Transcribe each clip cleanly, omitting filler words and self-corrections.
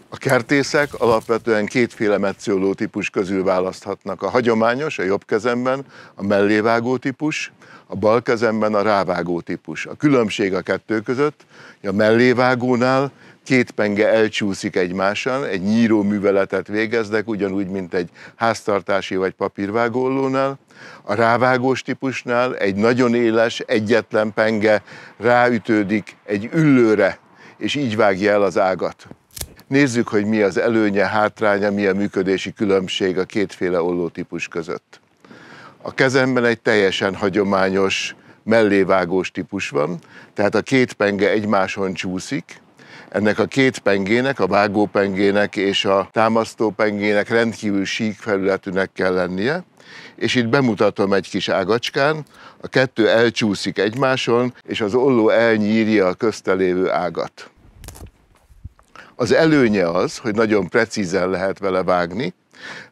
A kertészek alapvetően kétféle metszőolló típus közül választhatnak. A hagyományos, a jobb kezemben a mellévágó típus, a bal kezemben a rávágó típus. A különbség a kettő között, hogy a mellévágónál két penge elcsúszik egymáson, egy nyíró műveletet végeznek, ugyanúgy, mint egy háztartási vagy papírvágóollónál. A rávágós típusnál egy nagyon éles, egyetlen penge ráütődik egy üllőre, és így vágja el az ágat. Nézzük, hogy mi az előnye, hátránya, mi a működési különbség a kétféle ollótípus között. A kezemben egy teljesen hagyományos mellévágós típus van, tehát a két penge egymáson csúszik. Ennek a két pengének, a vágópengének és a támasztópengének rendkívül sík felületűnek kell lennie, és itt bemutatom egy kis ágacskán, a kettő elcsúszik egymáson, és az olló elnyírja a közte lévő ágat. Az előnye az, hogy nagyon precízen lehet vele vágni,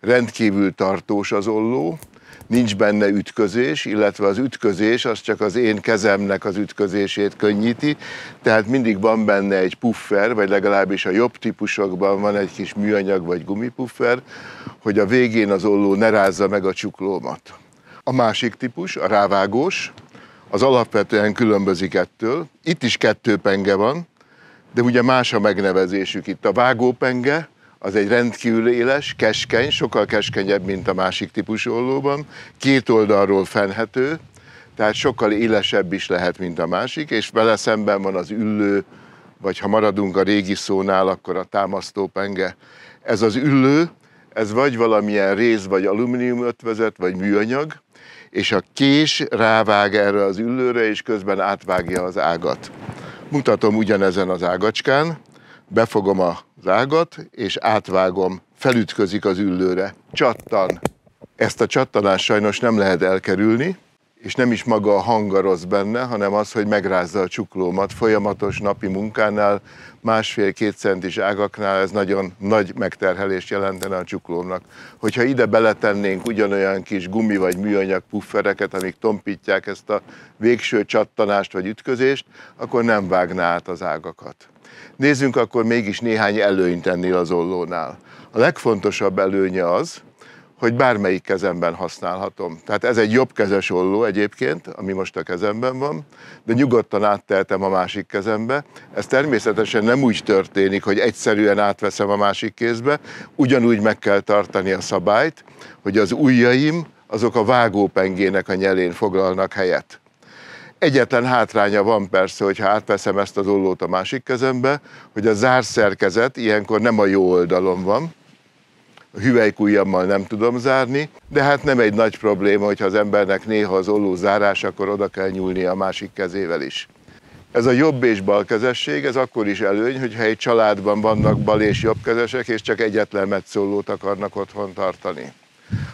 rendkívül tartós az olló, nincs benne ütközés, illetve az ütközés az csak az én kezemnek az ütközését könnyíti, tehát mindig van benne egy puffer, vagy legalábbis a jobb típusokban van egy kis műanyag vagy gumipuffer, hogy a végén az olló ne rázza meg a csuklómat. A másik típus, a rávágós, az alapvetően különbözik ettől. Itt is kettő penge van, de ugye más a megnevezésük. Itt a vágópenge, az egy rendkívül éles, keskeny, sokkal keskenyebb, mint a másik típusú ollóban, két oldalról fenhető, tehát sokkal élesebb is lehet, mint a másik, és vele szemben van az üllő, vagy ha maradunk a régi szónál, akkor a támasztópenge. Ez az üllő, ez vagy valamilyen réz, vagy alumínium ötvözet, vagy műanyag, és a kés rávág erre az üllőre, és közben átvágja az ágat. Mutatom ugyanezen az ágacskán, befogom az ágat, és átvágom, felütközik az üllőre, csattan. Ezt a csattanást sajnos nem lehet elkerülni, és nem is maga a hang a rossz benne, hanem az, hogy megrázza a csuklómat. Folyamatos napi munkánál, 1,5-2 centis ágaknál ez nagyon nagy megterhelést jelentene a csuklómnak. Hogyha ide beletennénk ugyanolyan kis gumi vagy műanyag puffereket, amik tompítják ezt a végső csattanást vagy ütközést, akkor nem vágná át az ágakat. Nézzünk akkor mégis néhány előnyt ennél az ollónál. A legfontosabb előnye az, hogy bármelyik kezemben használhatom. Tehát ez egy jobbkezes olló egyébként, ami most a kezemben van, de nyugodtan áttehetem a másik kezembe. Ez természetesen nem úgy történik, hogy egyszerűen átveszem a másik kézbe, ugyanúgy meg kell tartani a szabályt, hogy az ujjaim azok a vágópengének a nyelén foglalnak helyet. Egyetlen hátránya van persze, hogyha átveszem ezt az ollót a másik kezembe, hogy a zárszerkezet ilyenkor nem a jó oldalon van, a hüvelykujjammal nem tudom zárni, de hát nem egy nagy probléma, hogyha az embernek néha az olló zárás, akkor oda kell nyúlnia a másik kezével is. Ez a jobb és balkezesség, ez akkor is előny, hogyha egy családban vannak bal és jobbkezesek, és csak egyetlen metszóllót akarnak otthon tartani.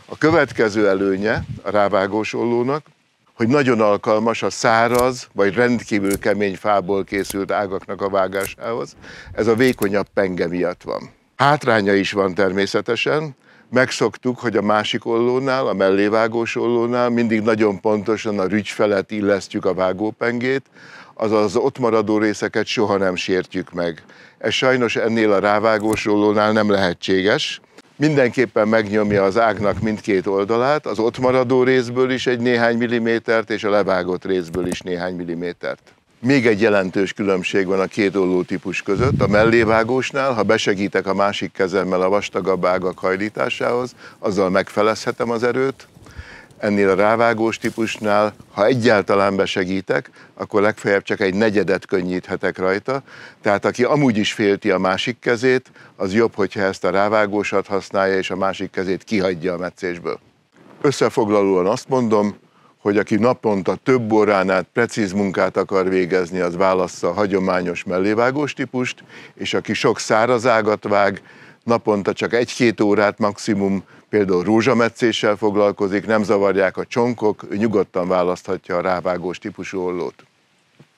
A következő előnye a rávágós ollónak, hogy nagyon alkalmas a száraz vagy rendkívül kemény fából készült ágaknak a vágásához, ez a vékonyabb penge miatt van. Hátránya is van természetesen, megszoktuk, hogy a másik ollónál, a mellévágós ollónál mindig nagyon pontosan a rügy felett illesztjük a vágópengét, azaz az ott maradó részeket soha nem sértjük meg. Ez sajnos ennél a rávágós ollónál nem lehetséges. Mindenképpen megnyomja az ágnak mindkét oldalát, az ott maradó részből is egy néhány millimétert, és a levágott részből is néhány millimétert. Még egy jelentős különbség van a két ollótípus között. A mellévágósnál, ha besegítek a másik kezemmel a vastagabb ágak hajlításához, azzal megfelezhetem az erőt. Ennél a rávágós típusnál, ha egyáltalán besegítek, akkor legfeljebb csak egy negyedet könnyíthetek rajta. Tehát aki amúgy is félti a másik kezét, az jobb, hogyha ezt a rávágósat használja, és a másik kezét kihagyja a metszésből. Összefoglalóan azt mondom, hogy aki naponta több órán át precíz munkát akar végezni, az válassza a hagyományos mellévágós típust, és aki sok száraz ágat vág, naponta csak 1-2 órát maximum, például rózsametszéssel foglalkozik, nem zavarják a csonkok, ő nyugodtan választhatja a rávágós típusú ollót.